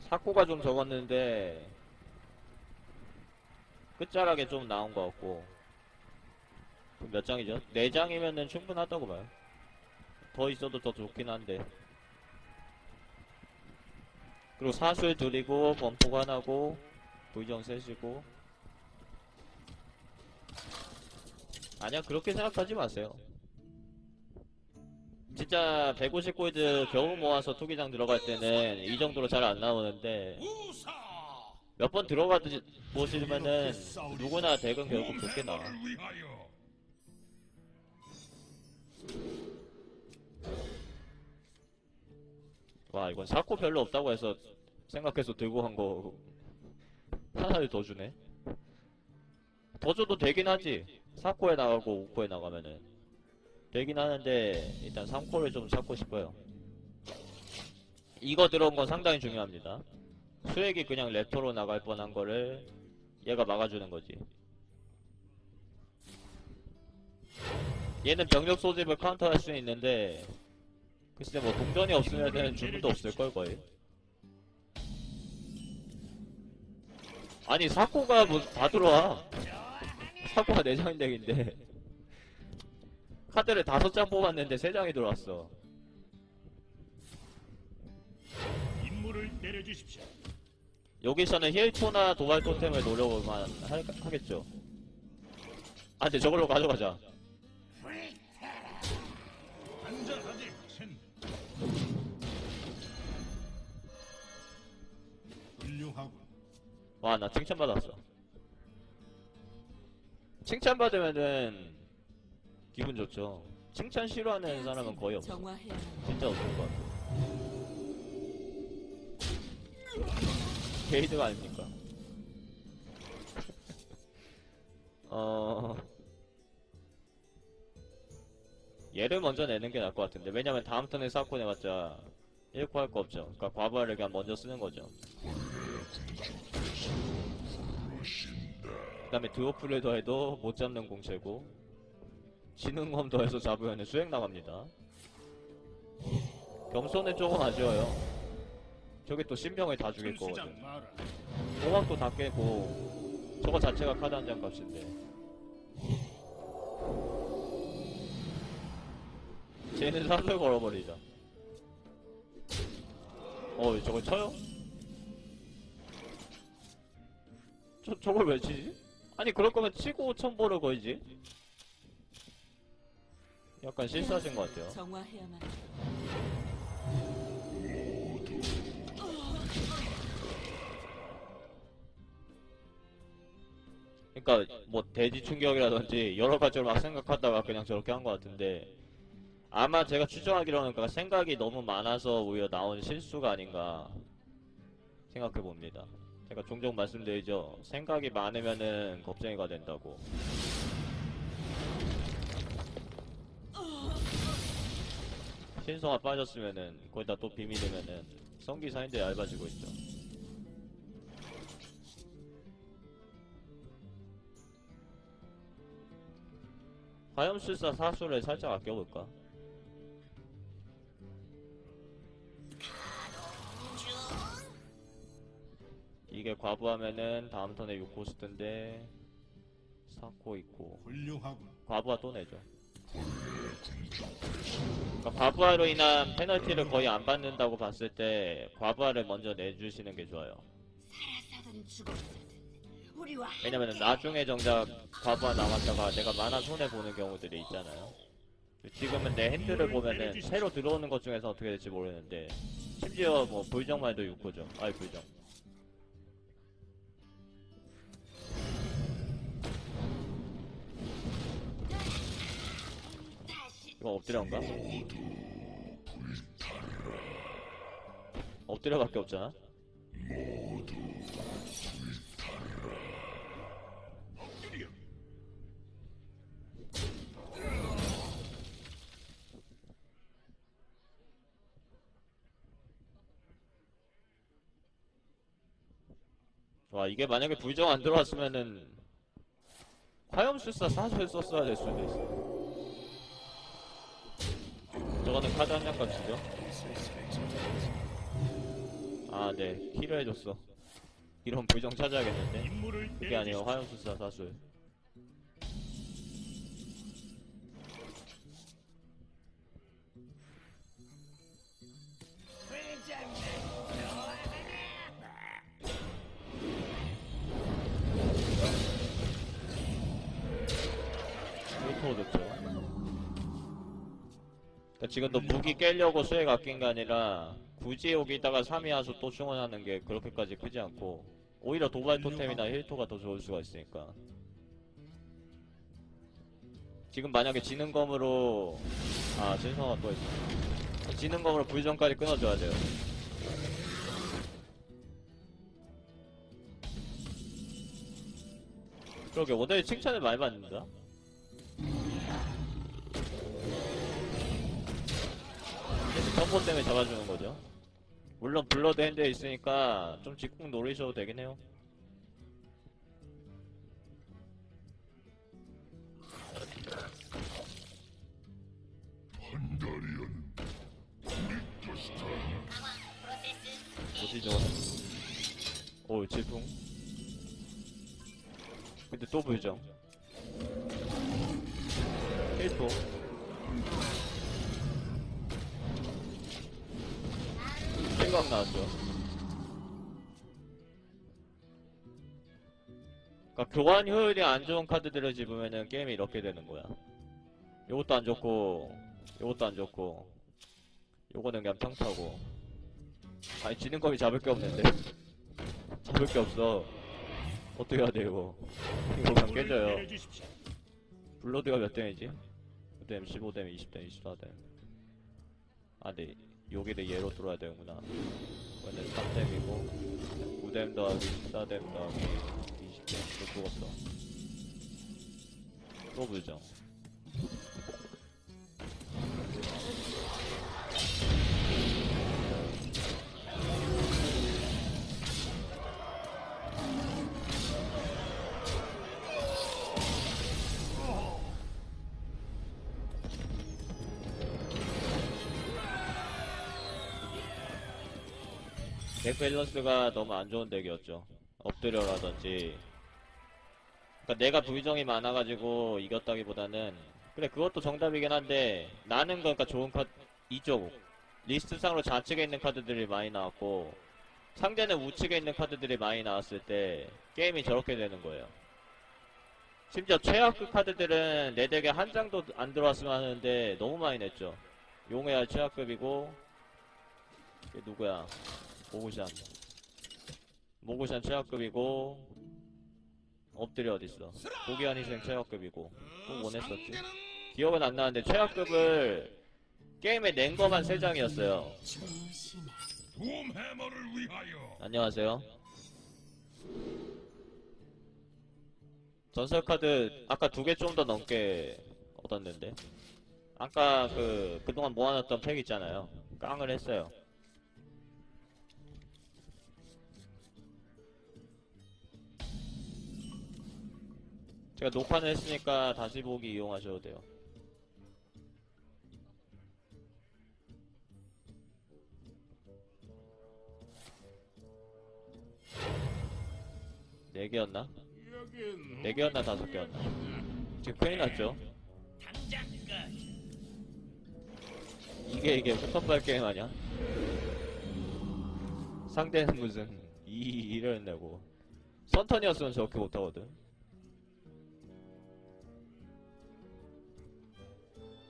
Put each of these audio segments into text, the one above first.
사코가 좀 적었는데 끝자락에 좀 나온 것 같고. 몇 장이죠? 4장이면은 충분하다고 봐요. 더 있어도 더 좋긴 한데. 그리고 사술 둘이고 범포가 하나고 도의정 셋이고. 아니야, 그렇게 생각하지 마세요. 진짜 150골드 겨우 모아서 투기장 들어갈 때는 이 정도로 잘 안 나오는데 몇 번 들어가 보시면은 누구나 대금 결국 좋게 나와. 와, 이건 사코 별로 없다고 해서 생각해서 들고 간 거 하나를 더 주네. 더 줘도 되긴 하지. 4코에 나가고 5코에 나가면은 되긴 하는데 일단 3코를 좀 찾고 싶어요. 이거 들어온 건 상당히 중요합니다. 수액이 그냥 레토로 나갈 뻔한 거를 얘가 막아주는 거지. 얘는 병력 소집을 카운터할 수 있는데 글쎄 뭐 동전이 없으면은 주문도 없을걸 거의. 아니 사코가 뭐 다 들어와. 사코가 4장인 덱인데 카드를 5장 뽑았는데 3장이 들어왔어. 임무를 내려주십시오. 여기서는 힐토나 도발 토템을 노려만 하겠죠. 아 근데 저걸로 가져가자. 안전하지, 첸. 훌륭하군. 와, 나 칭찬받았어. 칭찬받으면은 기분 좋죠. 칭찬 싫어하는 사람은 거의 없어. 진짜 없을 것 같아. 게이드가 아닙니까? 얘를 먼저 내는 게 나을 것 같은데. 왜냐면 다음 턴에 사코 내봤자 1코 할 거 없죠. 그니까 과부하를 그냥 먼저 쓰는 거죠. 그 다음에 드워프를 더해도 못 잡는 공채고, 지능검 더해서 잡으면 수액 나갑니다. 겸손은 조금 아쉬워요. 저게 또 신병을 다 죽일 거거든. 공학도 다 깨고 저거 자체가 카드 한 장 값인데. 쟤는 사슬 걸어버리자. 저걸 쳐요? 저걸 왜 치지? 아니 그럴 거면 치고 첨보를 걸지? 약간 실수하신 것 같아요. 정화해야만. 그러니까 뭐 대지 충격이라든지 여러 가지로 막 생각하다가 그냥 저렇게 한 것 같은데, 아마 제가 추정하기로는 그러니까 생각이 너무 많아서 오히려 나온 실수가 아닌가 생각해 봅니다. 제가 종종 말씀드리죠. 생각이 많으면은 겁쟁이가 된다고. 신성아 빠졌으면은 거기다 또 비밀이면은 성기사인데 얇아지고 있죠. 화염술사 사수를 살짝 아껴볼까? 이게 과부하면은 다음 턴에 6코스트인데 4코 있고 훌륭하군. 과부하 또 내죠. 그러니까 과부하로 인한 페널티를 거의 안 받는다고 봤을 때 과부하를 먼저 내주시는 게 좋아요. 왜냐면 나중에 정작 과부하 나왔다가 내가 만화 손해보는 경우들이 있잖아요. 지금은 내 핸드를 보면은 새로 들어오는 것 중에서 어떻게 될지 모르는데, 심지어 뭐 불정말도 6코죠. 아이 불정. 이거 엎드려인가? 엎드려밖에 없잖아? 와, 이게 만약에 불정 안 들어왔으면은 화염술사 사슬 썼어야 될 수도 있어. 저거는 카드 한 장 값이죠? 아, 아, 네. 키를 해줬어. 이런 불정 찾아야겠는데. 임무를 그게 아니라 내려주십시오. 화염수사 사술. 힐토 득죠. 그러니까 지금 너 무기 깨려고 수액 아낀 게 아니라 굳이 여기다가 3위 하수 또 충원하는 게 그렇게까지 크지 않고 오히려 도발 토템이나 힐토가 더 좋을 수가 있으니까. 지금 만약에 지능검으로 진성아 또 있어. 지능검으로 불정까지 끊어줘야 돼요. 그러게 오늘 칭찬을 많이 받는다. 첨보 때문에 잡아주는 거죠. 물론 블러드 핸드에 있으니까 좀 직궁 노리셔도 되긴 해요. 뭐지죠? 오, 질풍. 근데 또 불정. 힐토. 생각 나왔죠. 그러니까 교환 효율이 안 좋은 카드들을 집으면은 게임이 이렇게 되는 거야. 요것도 안 좋고, 요것도 안 좋고, 요거는 그냥 평타고. 아니 지능검이 잡을 게 없는데. 잡을 게 없어. 어떻게 해야 돼 이거? 이거 그냥 임무를 깨져요. 내려주십시오. 블러드가 몇 댐이지? 5댐, 15댐, 20댐, 24댐. 아, 네. 여기를 얘로 들어야 되는구나. 이거는 3댐이고 9댐 더하기 14댐 더하기 20댐. 또 죽었어. 또 불정. 덱 밸런스가 너무 안 좋은 덱이었죠. 엎드려라든지. 그러니까 내가 불정이 많아가지고 이겼다기보다는 그래 그것도 정답이긴 한데 나는 그러니까 좋은 카드 이쪽 리스트상으로 좌측에 있는 카드들이 많이 나왔고 상대는 우측에 있는 카드들이 많이 나왔을 때 게임이 저렇게 되는 거예요. 심지어 최하급 카드들은 내 덱에 한 장도 안 들어왔으면 하는데 너무 많이 냈죠. 용해야 최하급이고 이게 누구야? 모구샨 최하급이고 엎드려 어딨어. 고귀한 희생 최하급이고 또 원했었지. 기억은 안 나는데 최하급을 게임에 낸 거만 3장이었어요. 돔 해머를 위하여. 안녕하세요. 전설 카드 아까 2개 좀 더 넘게 얻었는데 아까 그동안 모아놨던 팩 있잖아요. 깡을 했어요. 제가 녹화는 했으니까 다시 보기 이용하셔도 돼요. 네 개였나? 여긴 4개였나 5개였나? 지금 큰일 났죠? 이게 포터빨 게임 아냐? 상대는 무슨 이를 내고 선턴이었으면 저렇게 못하거든.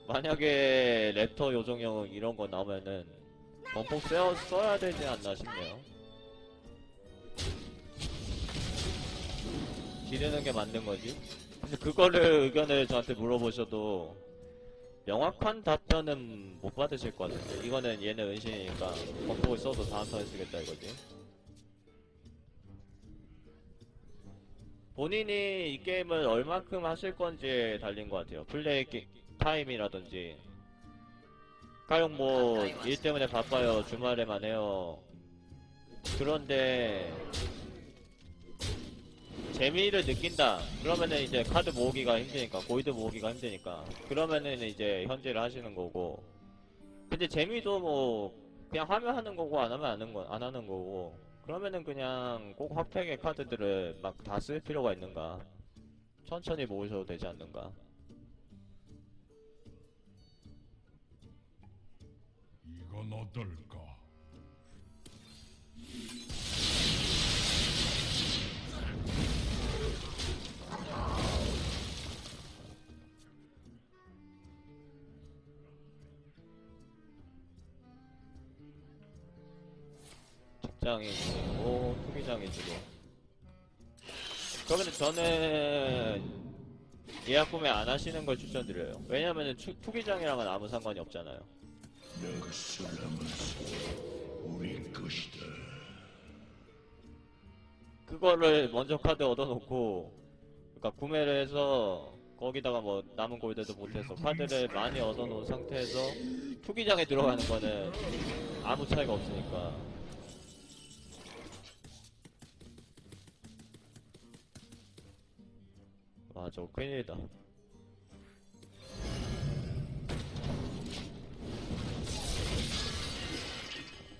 만약에 랩터 요정형 이런 거 나오면은 범폭 써야 되지 않나 싶네요. 지르는 게 맞는 거지. 근데 그거를 의견을 저한테 물어보셔도 명확한 답변은 못 받으실 것 같은데 이거는 얘는 은신이니까 범폭을 써도 다음 턴에 쓰겠다 이거지. 본인이 이 게임을 얼만큼 하실 건지에 달린 것 같아요. 플레이 타임이라든지 가령 뭐 일 때문에 바빠요 주말에만 해요. 그런데 재미를 느낀다 그러면은 이제 카드 모으기가 힘드니까 골드 모으기가 힘드니까 그러면은 이제 현질을 하시는 거고 근데 재미도 뭐 그냥 하면 하는 거고 안 하면 안 하는 거고. 그러면은 그냥 꼭 확팩의 카드들을 막 다 쓸 필요가 있는가? 천천히 모으셔도 되지 않는가? 이건 어떨까? 직장인 주고 투기장인 주고. 그러면 저는 예약 구매 안 하시는 걸 추천드려요. 왜냐면은 투기장이랑은 아무 상관이 없잖아요. 내가 살아났어. 우리 것이다. 그거를 먼저 카드 얻어놓고, 그러니까 구매를 해서 거기다가 뭐 남은 골드도 못해서 카드를 많이 얻어놓은 상태에서 투기장에 들어가는 거는 아무 차이가 없으니까. 와, 저거 큰일이다.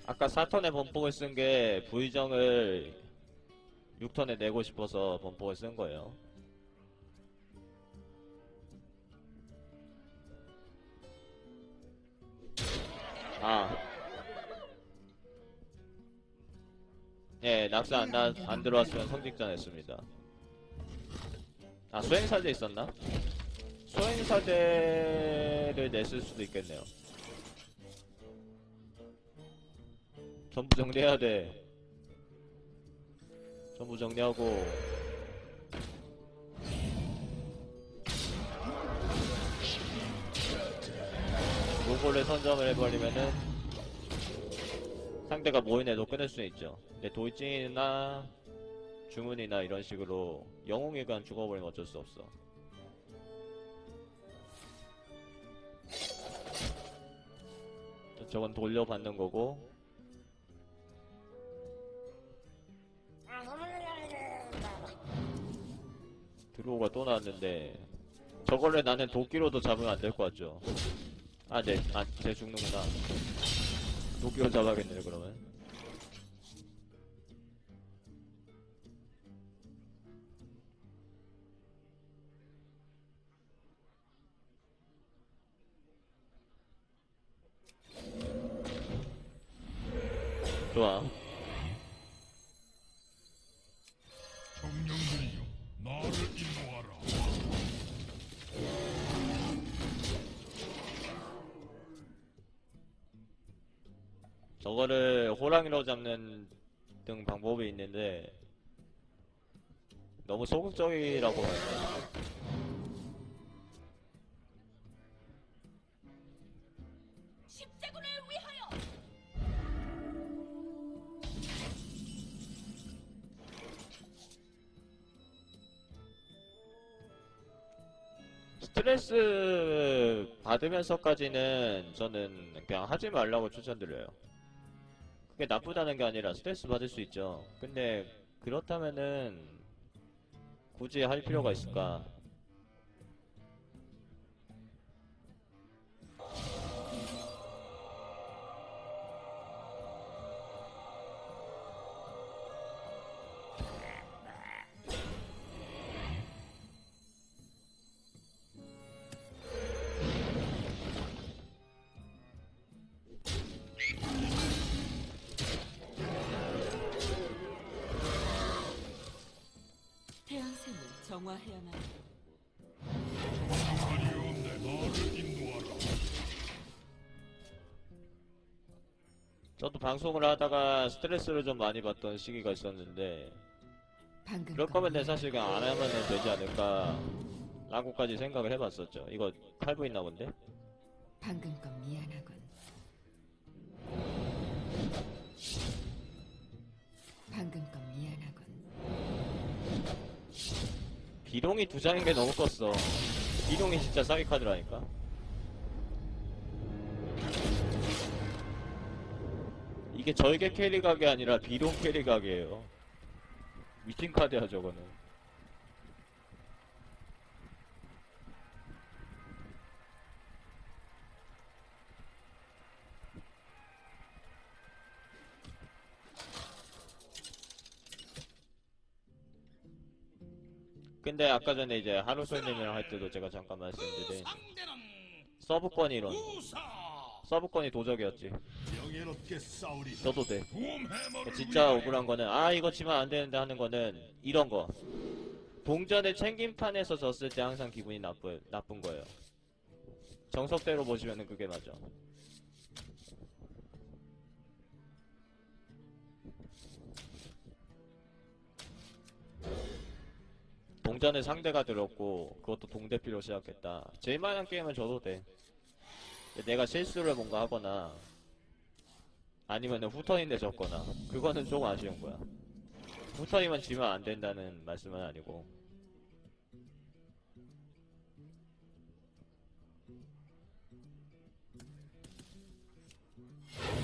아까 4턴에 범폭을 쓴 게 V정을 6턴에 내고 싶어서 범폭을 쓴 거예요. 아. 예, 낙사 안 들어왔으면 성직전 했습니다. 아, 수행사대 있었나? 수행사대를 냈을 수도 있겠네요. 전부 정리해야 돼. 전부 정리하고. 로고를 선점을 해버리면은 상대가 모인해도 끊을 수 있죠. 근데 돌진이나 주문이나 이런 식으로 영웅일관 죽어버리면 어쩔 수 없어. 저건 돌려받는 거고. 드로우가 또 나왔는데 저거를 나는 도끼로도 잡으면 안 될 것 같죠. 아, 네. 아, 쟤 죽는구나. 도끼로 잡아야겠네, 그러면. 좋아. 청년들이여, 나를 인도하라. 저거를 호랑이로 잡는 등 방법이 있는데 너무 소극적이라고 하네. 십자군을 위하여! 스트레스 받으면서까지는 저는 그냥 하지 말라고 추천드려요. 그게 나쁘다는 게 아니라 스트레스 받을 수 있죠. 근데 그렇다면은 굳이 할 필요가 있을까? 태양샘을 정화해야만 해. 청년들이여, 나를 인도하라. 저도 방송을 하다가 스트레스를 좀 많이 받던 시기가 있었는데 방금 그럴 거면 사실 그냥 안 하면 되지 않을까 라고까지 생각을 해봤었죠. 이거 칼부 있나 본데? 방금 건 미안하군. 방금 건 미안하군. 비룡이 두 장인 게 너무 컸어. 비룡이 진짜 사기 카드라니까. 이게 절개 캐리 각이 아니라 비룡 캐리 각이에요. 미친 카드야 저거는. 근데 아까 전에 이제 하루솔님이랑 할 때도 제가 잠깐 말씀드린 서브권 이론, 서브권이 도적이었지. 명예롭게 싸우리. 써도 돼. 붐 해머를 진짜 위하여. 억울한 거는 아 이거 지면 안 되는데 하는 거는 이런 거. 동전의 챙김판에서 졌을 때 항상 기분이 나쁜 거예요. 정석대로 보시면은 그게 맞아. 동전에 상대가 들었고 그것도 동대피로 시작했다. 제일 많은 게임은 져도 돼. 내가 실수를 뭔가 하거나 아니면은 후턴인데 졌거나 그거는 좀 아쉬운 거야. 후턴이면 지면 안 된다는 말씀은 아니고.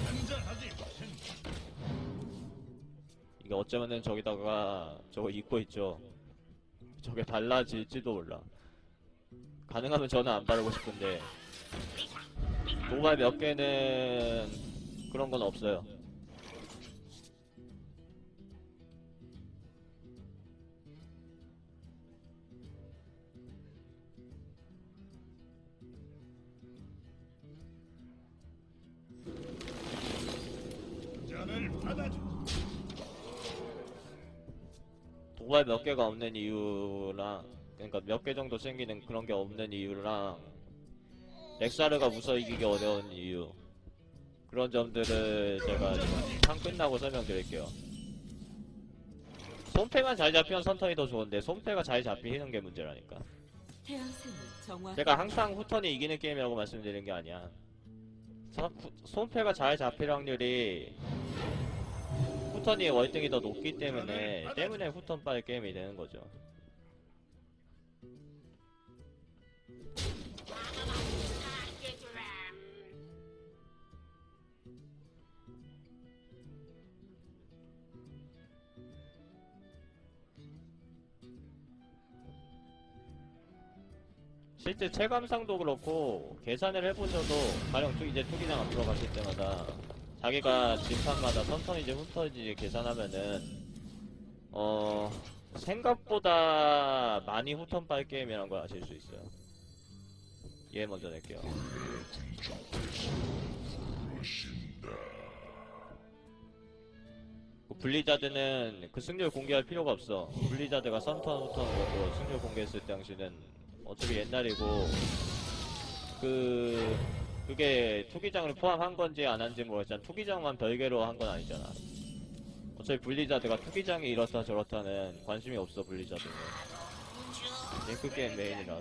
한잔하지. 이게 어쩌면은 저기다가 저거 입고 있죠. 저게 달라질지도 몰라. 가능하면 저는 안 바르고 싶은데 도발 몇 개는 그런 건 없어요. 잔을 받아줘. 도발 몇 개가 없는 이유랑 그러니까 몇 개 정도 생기는 그런 게 없는 이유랑 렉사르가 무서 이기기 어려운 이유, 그런 점들을 제가 판 끝나고 설명드릴게요. 손패만 잘 잡히면 선턴이 더 좋은데 손패가 잘 잡히는 게 문제라니까. 태양생을 정화. 제가 항상 후턴이 이기는 게임이라고 말씀드리는 게 아니야. 손패가 잘 잡힐 확률이 후턴이 월등히 더 높기 때문에 후턴 빨 게임이 되는 거죠. 실제 체감상도 그렇고 계산을 해보셔도 가령 이제 투기장 앞으로 갔을 때마다 자기가 진판마다 선턴이지 후턴이지 계산하면은 생각보다 많이 후턴 빨 게임이라는 걸 아실 수 있어요. 얘 먼저 낼게요. 블리자드는 그 승률 공개할 필요가 없어. 블리자드가 선턴 후턴 보고 승률 공개했을 당시는 어차피 옛날이고 그게 투기장을 포함한 건지 안 한지 모르겠지만 투기장만 별개로 한 건 아니잖아. 어차피 블리자드가 투기장이 이렇다 저렇다는 관심이 없어. 블리자드는 링크 게임 메인이라서.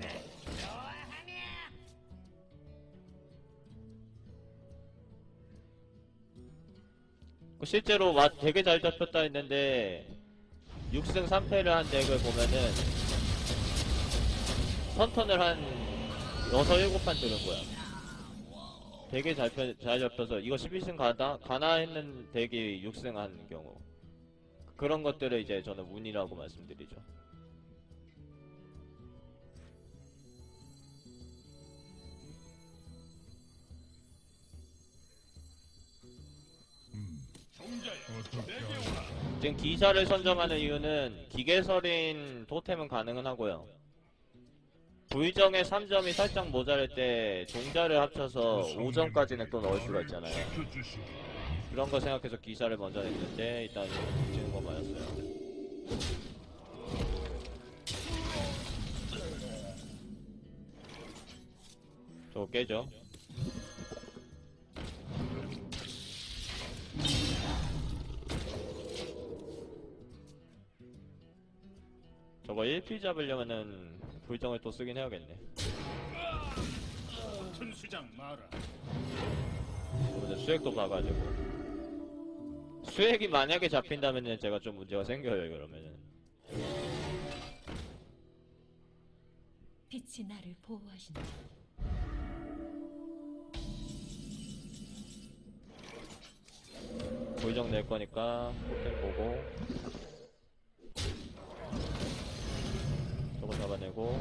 실제로 되게 잘 잡혔다 했는데 6승 3패를 한 덱을 보면은 선턴을 한 6, 7판 들은 거야. 되게 잘 잡혀서 이거 12승 가나 했는 덱이 6승 한 경우. 그런 것들을 이제 저는 운이라고 말씀드리죠. 어떻게 하라. 지금 기사를 선정하는 이유는 기계설인 토템은 가능은 하고요. 불정의 3점이 살짝 모자랄 때 종자를 합쳐서 5점까지는 또 넣을 수가 있잖아요. 지켜주시오. 그런 거 생각해서 기사를 먼저 냈는데 일단 지는 거 맞았어요. 저거 깨죠. 저거 1피 잡으려면은 불정을 또 쓰긴 해야겠네. 천수장 마라. 근데 수액도 봐가지고 수액이 만약에 잡힌다면은 제가 좀 문제가 생겨요. 그러면은 빛이 나를 보호하신다. 불정 낼 거니까 토템 보고 저거 잡아내고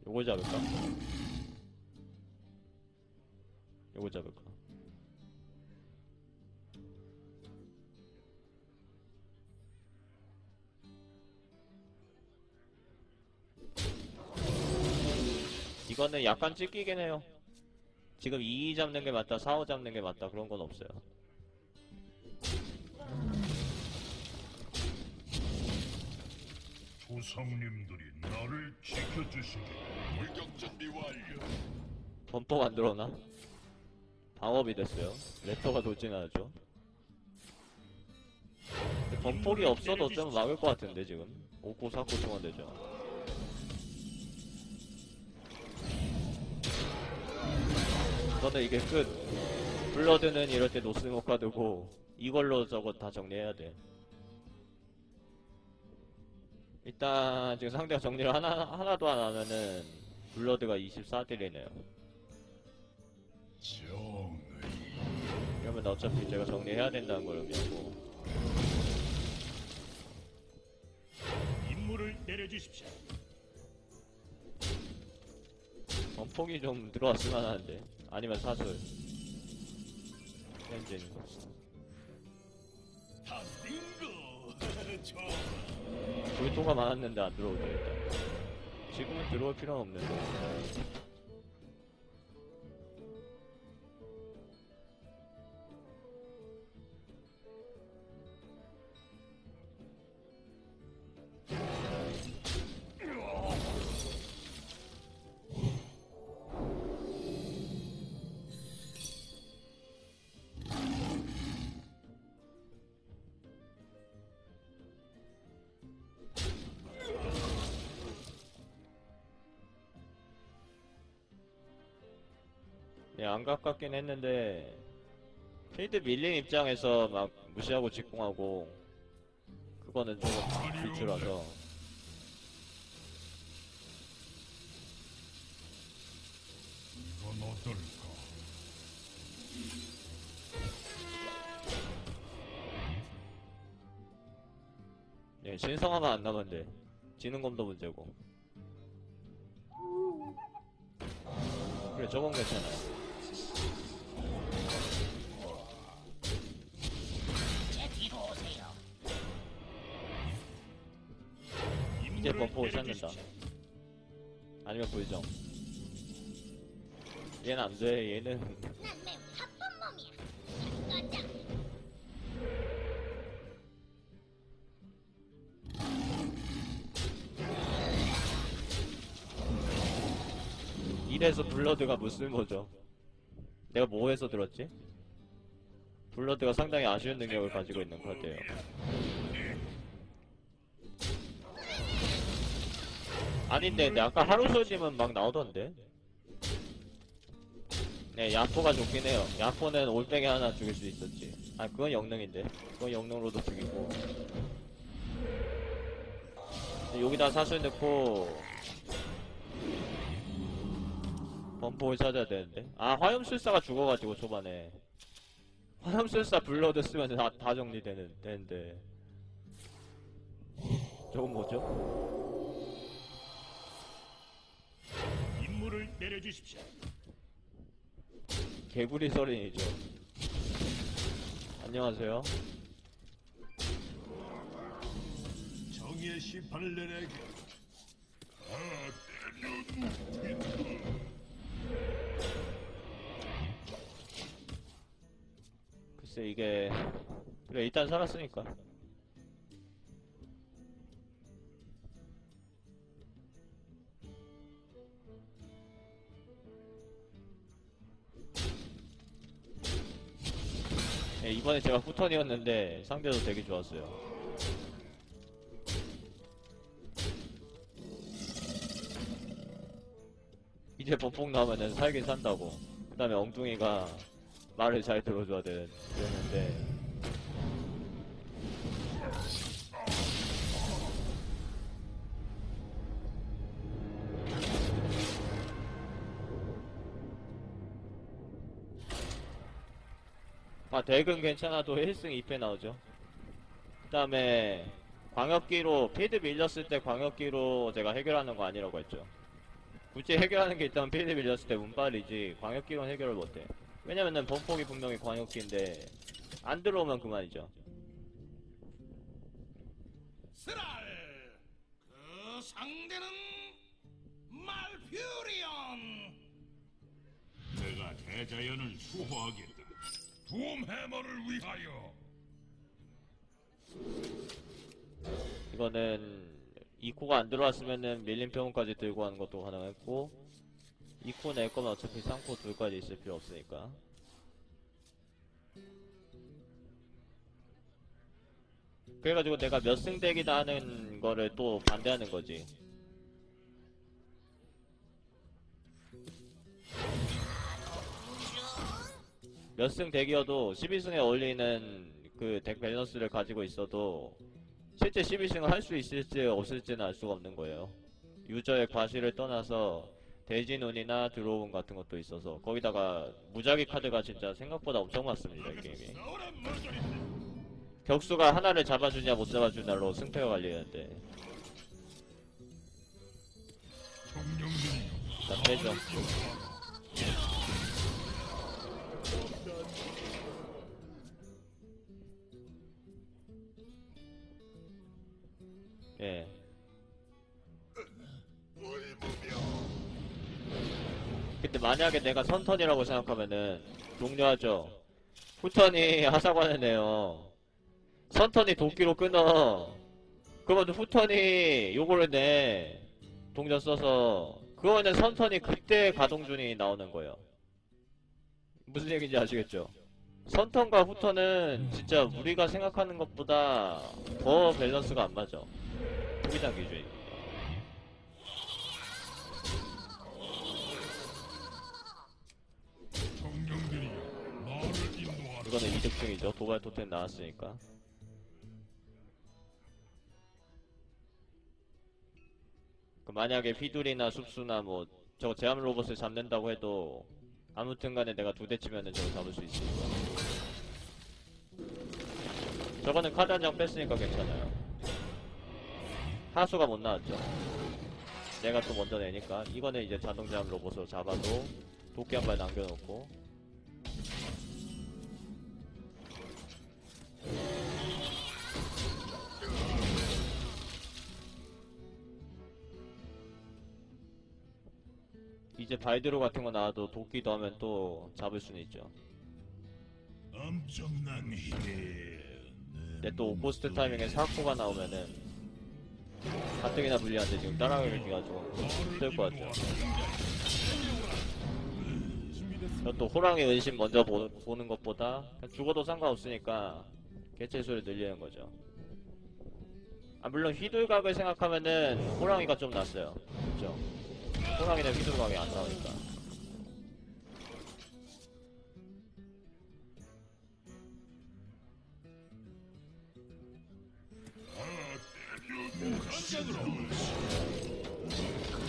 요걸 잡을까? 요걸 잡을까? 이거는 약간 찢기긴 해요. 지금 2 잡는 게 맞다, 4, 5 잡는 게 맞다, 그런 건 없어요. 조상님들이 나를 지켜주시기. 돌격 준비 완료. 범퍼가 안 들어오나? 방업이 됐어요. 랩터가 돌진하죠. 범폭이 없어도 어쩌면 막을 것 같은데 지금 5코 4코 동안 되죠. 저는 이게 끝. 블러드는 이럴 때 노스모카 두고 이걸로 저거 다 정리해야 돼. 일단 지금 상대가 정리를 하나도 안 하면은 블러드가 24딜이네요. 그러면 어차피 제가 정리해야 된다는 걸 의미하고. 임무를 내려주십시오. 범폭이 좀 들어왔으면 하는데. 아니면 사슬 엔진. 다 빙고. 좋아. 불토가 많았는데 안 들어오죠 일단. 지금은 들어올 필요는 없는데. 네, 안 가깝긴 했는데 필드 밀린 입장에서 막 무시하고 직공하고 그거는 조금 비추라서. 이건 어떨까? 네, 신성하면 안 남은데 지는 검도 문제고. 그래, 저건 괜찮아요. 이제 버퍼 찾는다. 아니면 불정. 얘는 안 돼. 얘는 난 매우 나쁜 놈이야. 가자. 이래서 블러드가 무슨 거죠? 내가 뭐해서 들었지? 블러드가 상당히 아쉬운 능력을 가지고 있는 것 같아요. 아닌데, 근데 아까 하루솔님은 막 나오던데? 네, 야포가 좋긴 해요. 야포는 올백에 하나 죽일 수 있었지. 아, 그건 영능인데. 그건 영능으로도 죽이고. 여기다 사슬 넣고 범퍼를 찾아야 되는데. 아, 화염술사가 죽어가지고 초반에 화염술사 블러드 쓰면 다 정리되는데. 저건 뭐죠? 임무를 내려주십시오. 개구리 서린이죠. 안녕하세요. 정의의 심판을 내리게. 글쎄 이게 그래 일단 살았으니까. 네, 이번에 제가 후턴이었는데 상대도 되게 좋았어요. 이제 범폭 나오면은 살긴 산다고. 그 다음에 엉뚱이가 말을 잘 들어줘야 되는데. 아, 덱은 괜찮아도 1승 2패 나오죠. 그 다음에 광역기로 필드 밀렸을 때 광역기로 제가 해결하는 거 아니라고 했죠. 굳이 해결하는 게 있다면 필드 밀렸을 때 운빨이지 광역기로는 해결을 못해. 왜냐면은 범폭이 분명히 광역기인데 안 들어오면 그만이죠. 스랄, 그 상대는 말퓨리온. 대자연을 수호하겠다. 둠 해머를 위하여. 이거는 2코가 안 들어왔으면은 밀린 평원까지 들고 가는 것도 가능했고 2코 낼 거면 어차피 3코 둘까지 있을 필요 없으니까. 그래가지고 내가 몇 승덱이다 하는 거를 또 반대하는 거지. 몇 승 덱이어도 12승에 어울리는 그 덱 밸런스를 가지고 있어도 실제 12승을 할 수 있을지 없을지는 알 수가 없는 거예요. 유저의 과실을 떠나서 대진운이나 드로운 같은 것도 있어서 거기다가 무작위 카드가 진짜 생각보다 엄청 많습니다, 이 게임이. 싸우란 머저리다. 격수가 하나를 잡아주냐 못 잡아주냐로 승패가 갈리는데. 청룡들이 자, 빼죠. 예. 근데 만약에 내가 선턴이라고 생각하면은 종료하죠. 후턴이 하사관을 내요. 선턴이 도끼로 끊어. 그러면 후턴이 요거를 내. 동전 써서. 그거는 선턴이 그때 가동준이 나오는 거예요. 무슨 얘기인지 아시겠죠? 선턴과 후턴은 진짜 우리가 생각하는 것보다 더 밸런스가 안 맞아. 투기장 기준이. 청룡들이 나를 인도하라. 이거는 이득증이죠. 도발 토템 나왔으니까. 그 만약에 휘두리나 숲수나 뭐 저거 제암 로봇을 잡는다고 해도 아무튼 간에 내가 두 대 치면은 저거 잡을 수 있으니까. 저거는 카드 한 장 뺐으니까 괜찮아요. 하수가 못 나왔죠. 내가 또 먼저 내니까. 이거는 이제 자동 제암 로봇으로 잡아도 도끼 한 발 남겨놓고. 이제 바이드로 같은 거 나와도 도끼 더하면 또 잡을 수는 있죠. 엄청난 힘에 근데 또 오포스트 타이밍에 4코가 나오면은 가뜩이나 불리한데 지금 따라가기를 기가지고 힘들 것 같아요. 또 호랑이 은신 먼저 보는 것보다 그냥 죽어도 상관없으니까 개체수를 늘리는 거죠. 아 물론 휘둘각을 생각하면은 호랑이가 좀 낫어요. 그쵸? 호랑이는 휘둘각이 안 나오니까.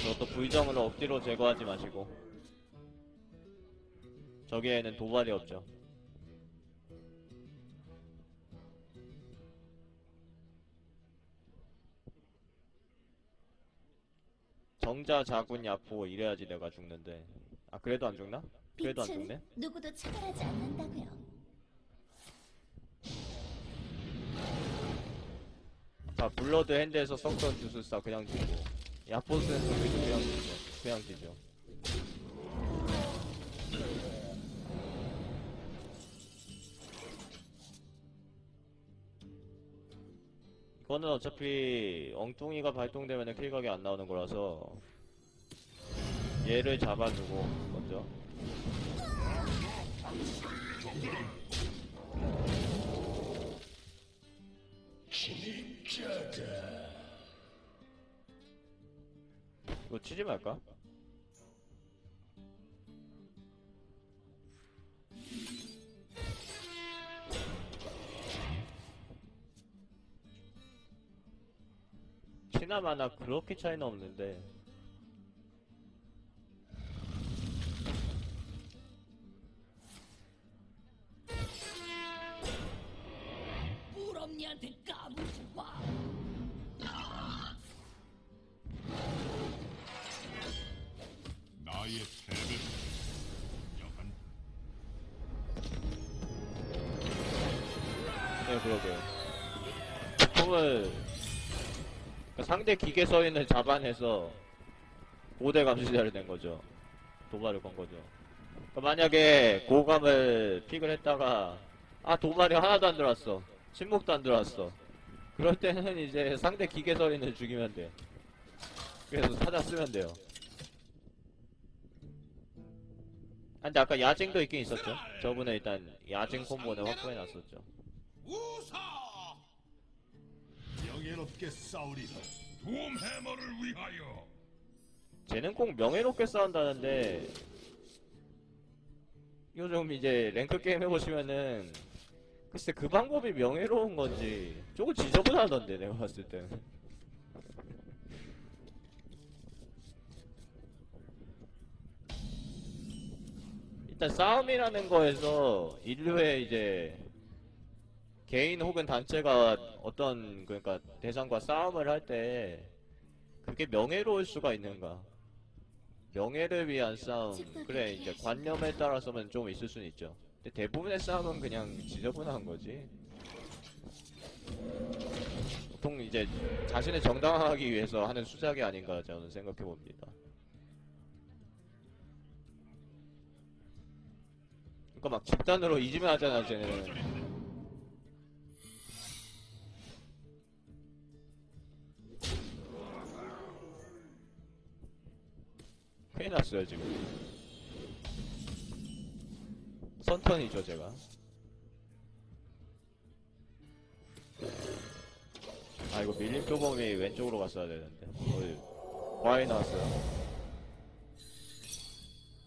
저것도 V정으로 억지로 제거하지 마시고. 저기에는 도발이 없죠. 정자, 자군, 야포 이래야지 내가 죽는데. 아 그래도 안 죽나? 그래도 안 빛은 죽네? 누구도 차별하지 않는다고요. 자 블러드 핸드에서 썩던 주술사 그냥 지고 야포 쓰는 소리도 그냥 지죠. 그냥 지죠. 이거는 어차피 엉뚱이가 발동되면 킬각이 안 나오는 거라서 얘를 잡아주고 먼저 이거 치지 말까? 치나마나 그렇게 차이는 없는데 뿔엄니한테 까불지 마. 나의 패배 약한 네 그러게요. 총을 상대 기계 서인을 잡아내서 5대 감시자를 낸 거죠. 도발을 건 거죠. 그러니까 만약에 고감을 픽을 했다가 아 도발이 하나도 안 들어왔어. 침묵도 안 들어왔어. 그럴 때는 이제 상대 기계서리는 죽이면 돼. 그래서 사자 쓰면 돼요. 아, 근데 아까 야징도 있긴 있었죠. 저분은 일단 야징 콤보는 확보해놨었죠. 명예롭게 싸우리라. 돔 해머를 위하여. 쟤는 꼭 명예롭게 싸운다는데 요즘 이제 랭크 게임 해보시면은 글쎄 그 방법이 명예로운 건지 조금 지저분하던데 내가 봤을 때는. 일단 싸움이라는 거에서 인류의 이제 개인 혹은 단체가 어떤 그러니까 대상과 싸움을 할 때 그게 명예로울 수가 있는가? 명예를 위한 싸움, 그래 이제 관념에 따라서는 좀 있을 수는 있죠. 근데 대부분의 싸움은 그냥 지저분한 거지. 보통 이제 자신을 정당화하기 위해서 하는 수작이 아닌가 저는 생각해 봅니다. 그러니까 막 집단으로 이지면 하잖아 쟤네는. 큰일 났어요 지금. 선턴이죠 제가. 아 이거 밀림 표범이 왼쪽으로 갔어야 되는데 과일 나왔어요.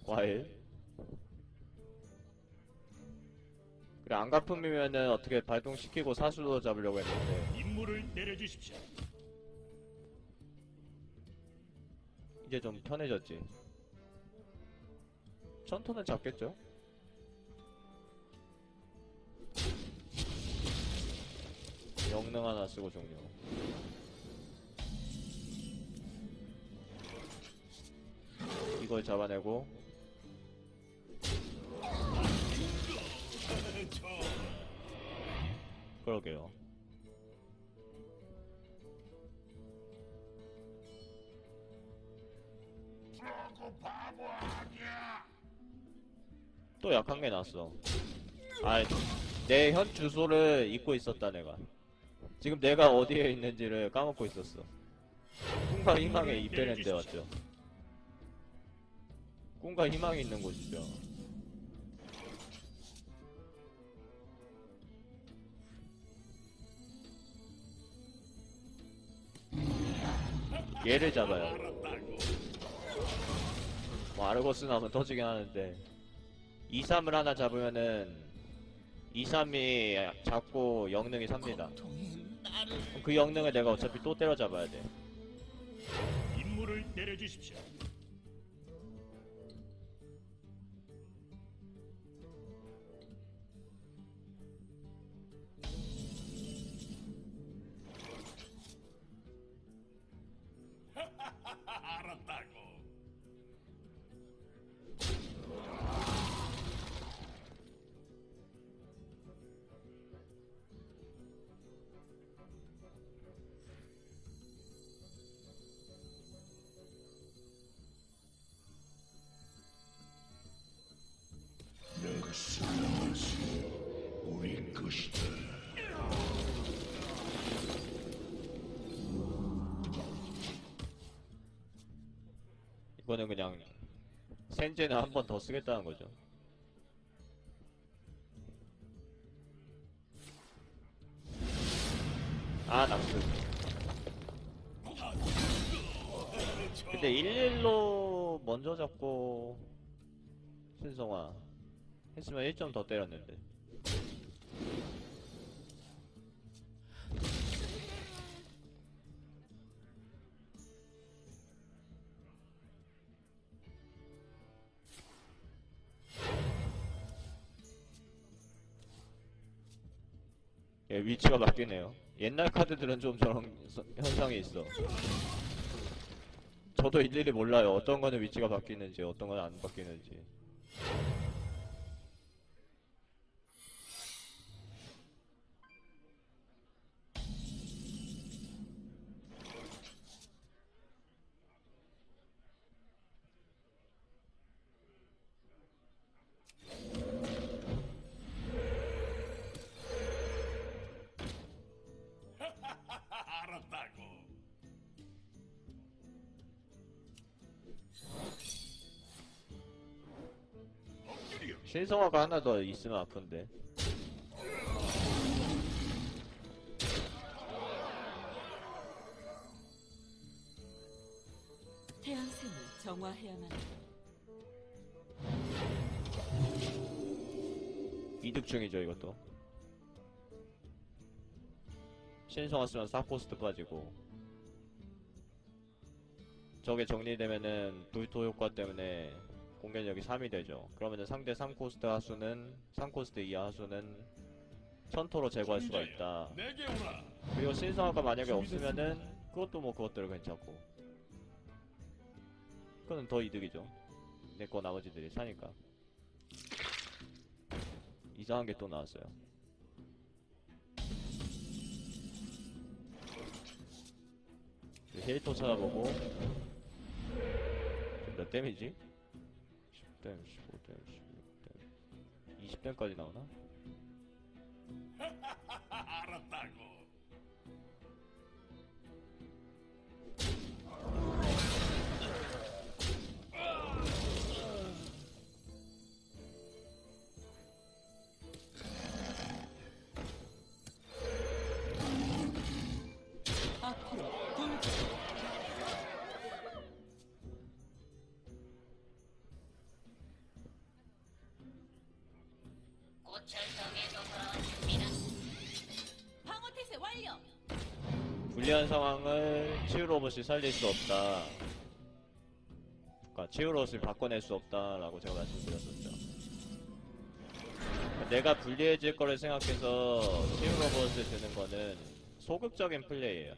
과일. 그래 안가품이면은 어떻게 발동시키고 사수도 잡으려고 했는데 임무를 내려주십시오. 이제 좀 편해졌지. 천토는 잡겠죠? 영능 하나 쓰고 종료. 이걸 잡아내고 그러게요. 또 약한 게 났어. 아, 내 현 주소를 잊고 있었다 내가. 지금 내가 어디에 있는지를 까먹고 있었어. 꿈과 희망에 입대는 데 왔죠. 꿈과 희망이 있는 곳이죠. 얘를 잡아요. 뭐 아르고스 나오면 터지긴 하는데 2-3을 하나 잡으면은 2-3이 잡고 영능이 삽니다. 그 영능을 내가 어차피 또 때려잡아야 돼. 임무를 내려주십시오. 알았다고. 우리 것이다. 이거는 그냥 센제는 한 번 더 쓰겠다는 거죠. 아 낙스. 근데 1-1로 먼저 잡고 신성화 했으면 1점 더 때렸는데. 예, 위치가 바뀌네요. 옛날 카드들은 좀 저런 현상이 있어. 저도 일일이 몰라요. 어떤 거는 위치가 바뀌는지, 어떤 거는 안 바뀌는지. 신성화가 하나 더 있으면 아픈데. 태양생을 정화해야만 한다. 이득충이죠 이것도. 신성화 쓰면 사코스트 빠지고, 저게 정리되면은 불토 효과 때문에 공격력이 3이 되죠. 그러면은 상대 3코스트 하수는 3코스트 이하 하수는 천토로 제거할 수가 있다. 내게 오라. 그리고 신성화가 만약에 없으면은 그것도 뭐 그것대로 괜찮고, 그거는 더 이득이죠. 내 거 나머지들이 사니까. 이상한 게 또 나왔어요. 힐토 찾아보고. 몇 댐이지? 10댐, 15댐, 16댐, 20댐까지 나오나? 알았다고. 앞으로 돌. 방어 태세 완료. 불리한 상황을 치유 로봇이 살릴 수 없다. 그러니까 치유 로봇을 바꿔낼 수 없다라고 제가 말씀드렸었죠. 내가 불리해질 거를 생각해서 치유 로봇을 드는 거는 소극적인 플레이예요.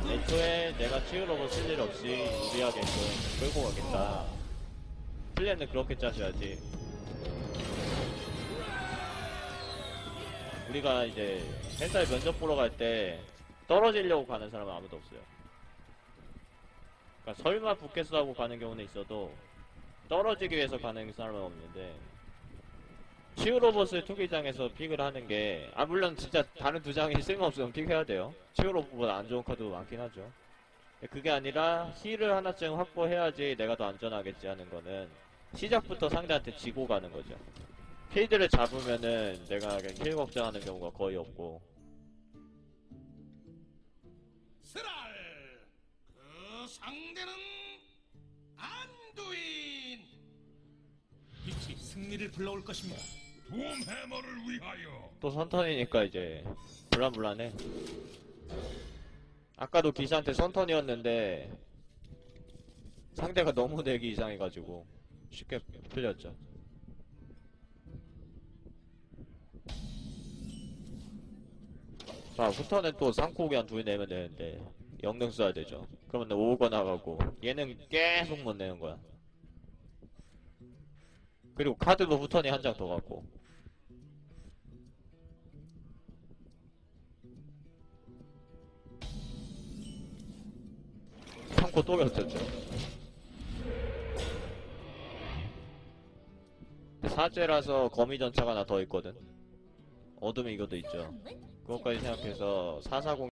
애초에 내가 치유 로봇 쓸 일 없이 무리하게 좀 끌고 가겠다. 플랜은 그렇게 짜셔야지. 우리가 이제 회사에 면접 보러 갈 때 떨어지려고 가는 사람은 아무도 없어요. 그러니까 설마 붙겠어 하고 가는 경우는 있어도 떨어지기 위해서 가는 사람은 없는데, 치유 로봇을 투기장에서 픽을 하는 게, 물론 진짜 다른 두 장이 쓸모없으면 픽해야 돼요. 치유 로봇보다 안 좋은 카드도 많긴 하죠. 그게 아니라 힐을 하나쯤 확보해야지 내가 더 안전하겠지 하는 거는 시작부터 상대한테 지고 가는 거죠. 필드를 잡으면은 내가 그냥 힐 걱정하는 경우가 거의 없고. 스랄. 그 상대는 안두인. 빛이 승리를 불러올 것입니다. 둠 해머를 위하여. 또 선턴이니까 이제 불안불안해. 아까도 기사한테 선턴이었는데 상대가 너무 내기 이상해가지고 쉽게 풀렸죠. 자, 후턴은 또 상코기 한 2개 내면 되는데 영능 써야 되죠. 그러면 5가 나가고 얘는 계속 못 내는 거야. 그리고 카드도 후턴이 한 장 더 갖고. 상코 또 겹쳤죠. 사죄라서 거미 전차가 하나 더 있거든. 어둠의 이것도 있죠. 그것까지 생각해서 440